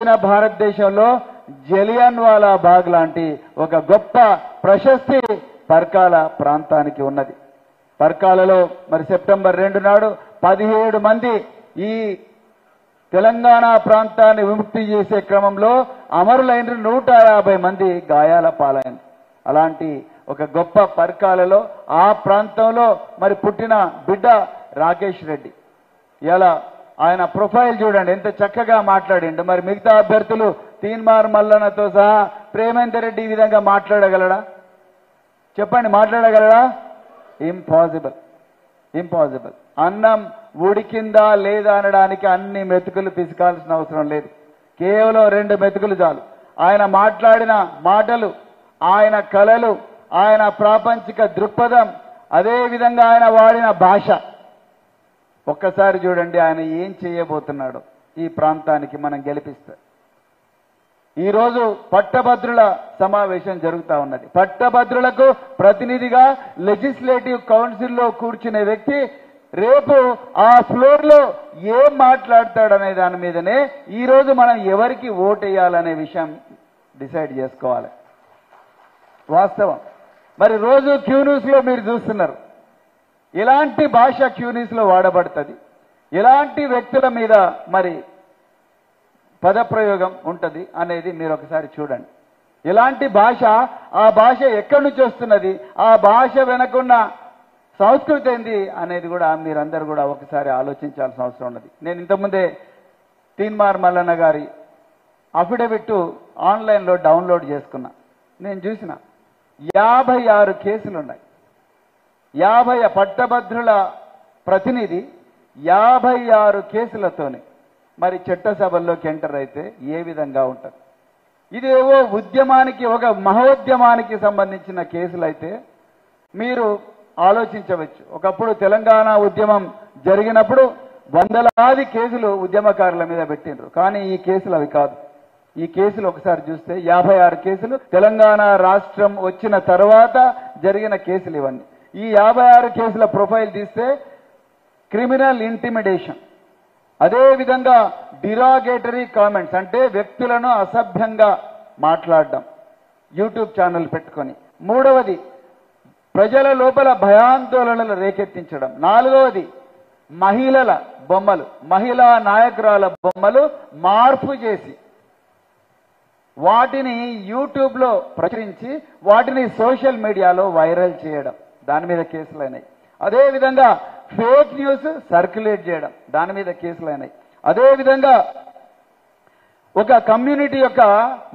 దక్షిణ భారతదేశంలో జలియన్ వాలా బాగ్ లాంటి ఒక గొప్ప ప్రశస్తి పర్కాల ప్రాంతానికి ఉన్నది. పర్కాలలో మరి సెప్టెంబర్ 2 నాడు 17 మంది ఈ తెలంగాణ ప్రాంతాన్ని విముక్తి చేసే క్రమంలో అమరులైన 150 మంది గాయాల పాలైన అలాంటి ఒక గొప్ప పర్కాలలో ఆ ప్రాంతంలో మరి పుట్టిన బిడ్డ రాకేష్ రెడ్డి. ఇలా ఆయన ప్రొఫైల్ చూడండి ఎంత చక్కగా మాట్లాడిండు. మరి మిగతా అభ్యర్థులు తీన్మార్ మల్లన్నతో సహా ప్రేమేందర్ రెడ్డి ఈ విధంగా మాట్లాడగలడా? చెప్పండి, మాట్లాడగలడా? Impossible, impossible. అన్నం ఉడికిందా లేదా అనడానికి అన్ని మెతుకులు పిసకాల్సిన అవసరం లేదు. కేవలం 2 మెతుకులు చాలు. ఆయన మాట్లాడిన మాటలు, ఆయన కళలు, ఆయన ప్రాపంచిక దృక్పథం, అదే విధంగా ఆయన వాడిన భాష ఒక్కసారి చూడండి ఆయన ఏం చేయబోతున్నాడో ఈ ప్రాంతానికి మనం గెలిపిస్తే. ఈరోజు పట్టభద్రుల సమావేశం జరుగుతూ ఉన్నది. పట్టభద్రులకు ప్రతినిధిగా లెజిస్లేటివ్ కౌన్సిల్లో కూర్చునే వ్యక్తి రేపు ఆ ఫ్లోర్ లో ఏం మాట్లాడతాడనే దాని మీదనే ఈరోజు మనం ఎవరికి ఓటేయాలనే విషయం డిసైడ్ చేసుకోవాలి. వాస్తవం. మరి రోజు క్యూ న్యూస్ లో మీరు చూస్తున్నారు ఎలాంటి భాష క్యూ న్యూస్ లో వాడబడుతుంది, ఎలాంటి వ్యక్తుల మీద మరి పదప్రయోగం ఉంటుంది అనేది మీరు ఒకసారి చూడండి. ఎలాంటి భాష, ఆ భాష ఎక్కడి నుంచి వస్తున్నది, ఆ భాష వెనకున్న సంస్కృతి ఏంది అనేది కూడా మీరందరూ కూడా ఒకసారి ఆలోచించాల్సిన అవసరం ఉన్నది. నేను ఇంతకుముందే తీన్మార్ మల్లన్న గారి అఫిడవిట్ ఆన్లైన్లో డౌన్లోడ్ చేసుకున్నా. నేను చూసిన 56 కేసులు ఉన్నాయి. 50 పట్టభద్రుల ప్రతినిధి 56 కేసులతోనే మరి చట్టసభల్లోకి ఎంటర్ అయితే ఏ విధంగా ఉంటుంది? ఇదేవో ఉద్యమానికి, ఒక మహోద్యమానికి సంబంధించిన కేసులైతే మీరు ఆలోచించవచ్చు. ఒకప్పుడు తెలంగాణ ఉద్యమం జరిగినప్పుడు వందలాది కేసులు ఉద్యమకారుల మీద పెట్టిండ్రు. కానీ ఈ కేసులు అవి కాదు. ఈ కేసులు ఒకసారి చూస్తే 56 కేసులు తెలంగాణ రాష్ట్రం వచ్చిన తర్వాత జరిగిన కేసులు ఇవన్నీ. ఈ 56 కేసుల ప్రొఫైల్ తీస్తే క్రిమినల్ ఇంటిమిడేషన్, అదే విధంగా డిరాగేటరీ కామెంట్స్ అంటే వ్యక్తులను అసభ్యంగా మాట్లాడడం యూట్యూబ్ ఛానల్ పెట్టుకొని, 3వది ప్రజల లోపల భయాందోళనలు రేకెత్తించడం, 4వది మహిళల బొమ్మలు, మహిళా నాయకురాల బొమ్మలు మార్పు చేసి వాటిని యూట్యూబ్లో ప్రచురించి వాటిని సోషల్ మీడియాలో వైరల్ చేయడం, దాని మీద కేసులైనాయి. అదేవిధంగా ఫేక్ న్యూస్ సర్క్యులేట్ చేయడం, దాని మీద కేసులైనాయి. అదేవిధంగా ఒక కమ్యూనిటీ యొక్క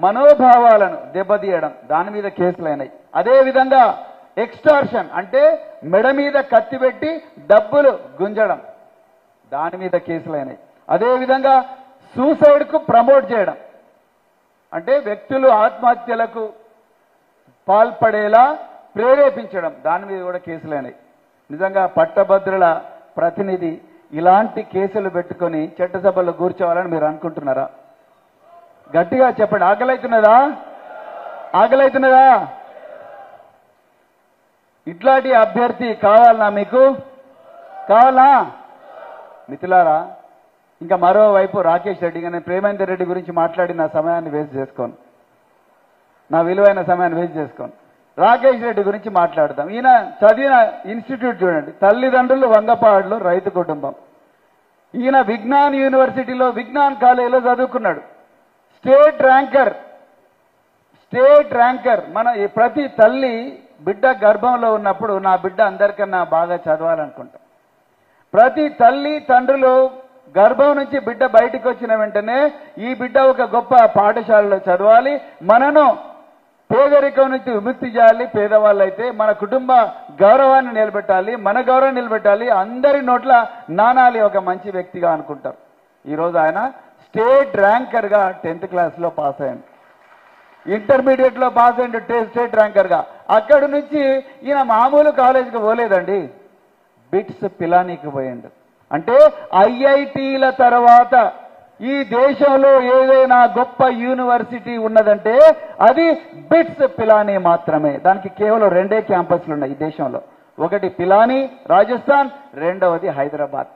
మనోభావాలను దెబ్బతీయడం, దాని మీద కేసులైనాయి. అదేవిధంగా ఎక్స్టార్షన్ అంటే మెడ మీద కత్తి పెట్టి డబ్బులు గుంజడం, దాని మీద కేసులైనాయి. అదేవిధంగా సూసైడ్కు ప్రమోట్ చేయడం అంటే వ్యక్తులు ఆత్మహత్యలకు పాల్పడేలా ప్రేరేపించడం, దాని మీద కూడా కేసులైనాయి. నిజంగా పట్టభద్రుల ప్రతినిధి ఇలాంటి కేసులు పెట్టుకొని చట్టసభలో కూర్చోవాలని మీరు అనుకుంటున్నారా? గట్టిగా చెప్పండి. ఆకలైతున్నదా? ఆకలైతున్నదా? ఇట్లాంటి అభ్యర్థి కావాలనా మీకు? కావాలా? మిత్రులారా, ఇంకా మరోవైపు రాకేష్ రెడ్డి, నేను ప్రేమేందర్ రెడ్డి గురించి మాట్లాడి నా సమయాన్ని వేస్ట్ చేసుకోను, నా విలువైన సమయాన్ని వేస్ట్ చేసుకోను. రాకేష్ రెడ్డి గురించి మాట్లాడదాం. ఈయన చదివిన ఇన్స్టిట్యూట్ చూడండి, తల్లిదండ్రులు వంగపాడులో రైతు కుటుంబం. ఈయన విజ్ఞాన్ యూనివర్సిటీలో విజ్ఞాన్ కాలేజీలో చదువుకున్నాడు. State ranker. మన ప్రతి తల్లి బిడ్డ గర్భంలో ఉన్నప్పుడు నా బిడ్డ అందరికన్నా బాగా చదవాలనుకుంటాం. ప్రతి తల్లి తండ్రులు గర్భం నుంచి బిడ్డ బయటికి వచ్చిన వెంటనే ఈ బిడ్డ ఒక గొప్ప పాఠశాలలో చదవాలి, మనను పేదరికం నుంచి విముక్తి చేయాలి, పేదవాళ్ళు అయితే మన కుటుంబ గౌరవాన్ని నిలబెట్టాలి, మన గౌరవాన్ని నిలబెట్టాలి, అందరి నోట్ల నానాలి ఒక మంచి వ్యక్తిగా అనుకుంటారు. ఈరోజు ఆయన స్టేట్ ర్యాంకర్గా 10th క్లాస్లో పాస్ అయ్యాడు, ఇంటర్మీడియట్లో పాస్ అయ్యాడు స్టేట్ ర్యాంకర్గా. అక్కడి నుంచి ఈయన మామూలు కాలేజీకి పోలేదండి, బిట్స్ పిలానీకి పోయిండు. అంటే ఐఐటీల తర్వాత ఈ దేశంలో ఏదైనా గొప్ప యూనివర్సిటీ ఉన్నదంటే అది బిట్స్ పిలానీ మాత్రమే. దానికి కేవలం 2 క్యాంపస్లు ఉన్నాయి ఈ దేశంలో. ఒకటి పిలానీ రాజస్థాన్, రెండవది Hyderabad.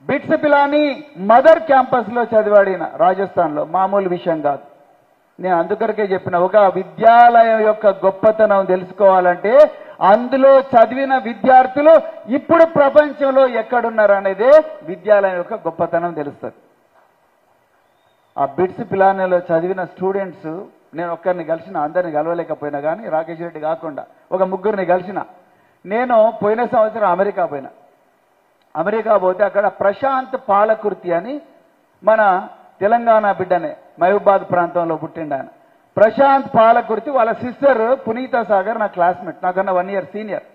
Bits Pilani mother campus లో చదివాడిన రాజస్థాన్ లో, మామూలు విషయం కాదు. నేను అందుకొరకే చెప్పిన, ఒక విద్యాలయం యొక్క గొప్పతనం తెలుసుకోవాలంటే అందులో చదివిన విద్యార్థులు ఇప్పుడు ప్రపంచంలో ఎక్కడున్నారు అనేదే విద్యాలయం యొక్క గొప్పతనం తెలుస్తుంది. ఆ బిట్స్ పిలానీలో చదివిన స్టూడెంట్స్, నేను ఒక్కరిని కలిసిన, అందరిని కలవలేకపోయినా కానీ రాకేష్ రెడ్డి కాకుండా ఒక ముగ్గురిని కలిసిన. నేను పోయిన సంవత్సరం అమెరికా పోయినా. అమెరికా పోతే అక్కడ ప్రశాంత్ పాలకుర్తి అని మన తెలంగాణ బిడ్డనే, మహబూబాద్ ప్రాంతంలో పుట్టిండు ఆయన. ప్రశాంత్ పాలకుర్తి వాళ్ళ సిస్టర్ పునీత సాగర్ నా క్లాస్మేట్, నాకన్నా 1 year సీనియర్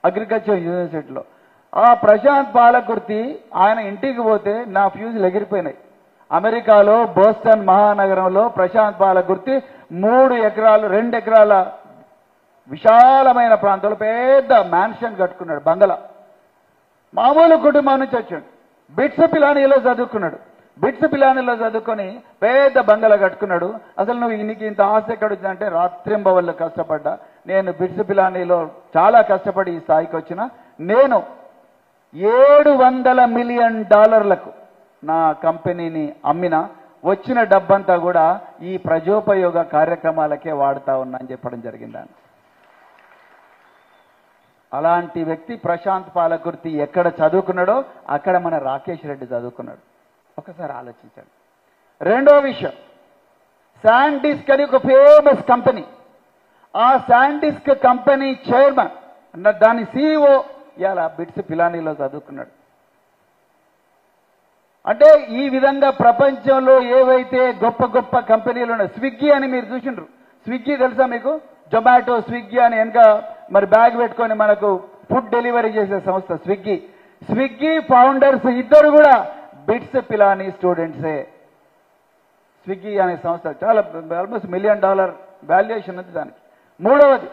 అగ్రికల్చర్ యూనివర్సిటీలో. ఆ ప్రశాంత్ పాలకుర్తి ఆయన ఇంటికి పోతే నా ఫ్యూజులు ఎగిరిపోయినాయి. అమెరికాలో బోస్టన్ మహానగరంలో ప్రశాంత్ పాలకుర్తి 3 ఎకరాలు 2 ఎకరాల విశాలమైన ప్రాంతంలో పెద్ద మ్యాన్షన్ కట్టుకున్నాడు, బంగళా. మామూలు కుటుంబం నుంచి వచ్చాడు. బిట్స్ పిలానీలో చదువుకున్నాడు. బిట్స్ పిలానీలో చదువుకొని పెద్ద బంగళా కట్టుకున్నాడు. అసలు నీకు ఇంత ఆశ ఎక్కడ వచ్చిందంటే రాత్రింబవళ్ళు కష్టపడ్డా. నేను బిట్స్ పిలానీలో చాలా కష్టపడి ఈ స్థాయికి వచ్చిన. నేను $700 మిలియన్ నా కంపెనీని అమ్మిన. వచ్చిన డబ్బంతా కూడా ఈ ప్రజోపయోగ కార్యక్రమాలకే వాడుతా ఉన్నా అని చెప్పడం జరిగిందని. అలాంటి వ్యక్తి ప్రశాంత్ పాలకుర్తి ఎక్కడ చదువుకున్నాడో అక్కడ మన రాకేష్ రెడ్డి చదువుకున్నాడు. ఒకసారి ఆలోచించండి. రెండో విషయం, శాండిస్క్ అని ఒక ఫేమస్ కంపెనీ. ఆ శాండిస్క్ కంపెనీ చైర్మన్, దాని CEO ఇలా బిట్స్ పిలానీలో చదువుకున్నాడు. అంటే ఈ విధంగా ప్రపంచంలో ఏవైతే గొప్ప గొప్ప కంపెనీలు ఉన్నాయి, స్విగ్గీ అని మీరు చూసిండ్రు. స్విగ్గీ తెలుసా మీకు? జొమాటో, స్విగ్గీ అని వెనక మరి బ్యాగ్ పెట్టుకొని మనకు ఫుడ్ డెలివరీ చేసే సంస్థ స్విగ్గీ. స్విగ్గీ ఫౌండర్స్ ఇద్దరు కూడా బిట్స్ పిలానీ స్టూడెంట్సే. స్విగ్గీ అనే సంస్థ చాలా ఆల్మోస్ట్ $1 million వాల్యుయేషన్ ఉంది దానికి. మూడవది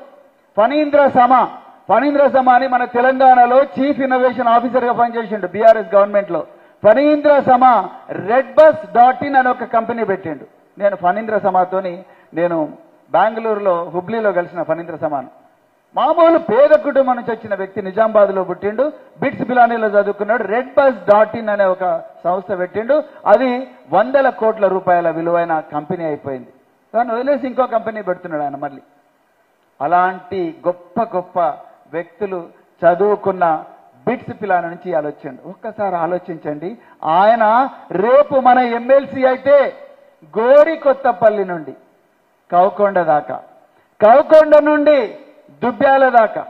ఫణీంద్ర సమా. ఫణీంద్ర సమా అని మన తెలంగాణలో చీఫ్ ఇన్నోవేషన్ ఆఫీసర్గా పనిచేసిండు BRS గవర్నమెంట్లో. ఫణీంద్ర సమా redbus.in అని ఒక కంపెనీ పెట్టిండు. నేను ఫణీంద్ర సమాతోని నేను బెంగళూరులో హుబ్లీలో కలిసిన ఫణీంద్ర సమాను. మామూలు పేద కుటుంబం నుంచి వచ్చిన వ్యక్తి, నిజామాబాద్లో పుట్టిండు, బిట్స్ పిలానీలో చదువుకున్నాడు. redbus.in అనే ఒక సంస్థ పెట్టిండు. అది $100 కోట్ల విలువైన కంపెనీ అయిపోయింది. దాన్ని వదిలేసి ఇంకో కంపెనీ పెడుతున్నాడు ఆయన మళ్ళీ. అలాంటి గొప్ప గొప్ప వ్యక్తులు చదువుకున్న బిట్స్ పిలాని నుంచి ఆలోచించండి. ఒక్కసారి ఆలోచించండి. ఆయన రేపు మన ఎమ్మెల్సీ అయితే గోరికొత్తపల్లి నుండి కౌకొండ దాకా, కౌకొండ నుండి దుబ్బ్యాల దాకా,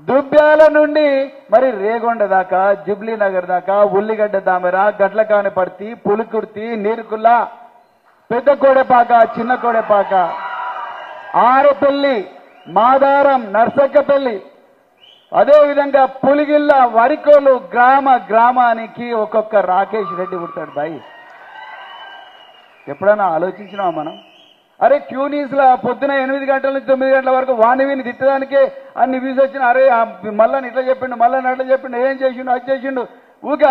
దుబ్బ్యాల నుండి మరి రేగొండ దాకా, జుబ్లీ నగర్ దాకా, ఉల్లిగడ్డ దామెర, గట్లకానపర్తి, పులుకుర్తి, నీరుకుల్ల, పెద్ద కోడెపాక, చిన్న కోడెపాక, ఆరపల్లి, మాదారం, నర్సక్కపల్లి, అదేవిధంగా పులిగిల్ల, వరికోలు, గ్రామానికి ఒక్కొక్క రాకేష్ రెడ్డి పుడతాడు. బాయ్, ఎప్పుడైనా ఆలోచించినావా మనం? అరే ట్యూనీస్లో పొద్దున 8 గంటల నుంచి 9 గంటల వరకు వాణివిని తిట్టడానికే అన్ని వ్యూస్ వచ్చిన. అరే మళ్ళీ ఇట్లా చెప్పిండు, మళ్ళీ అట్లా చెప్పిండు, ఏం చేసిండు, అది చేసిండు, ఊకే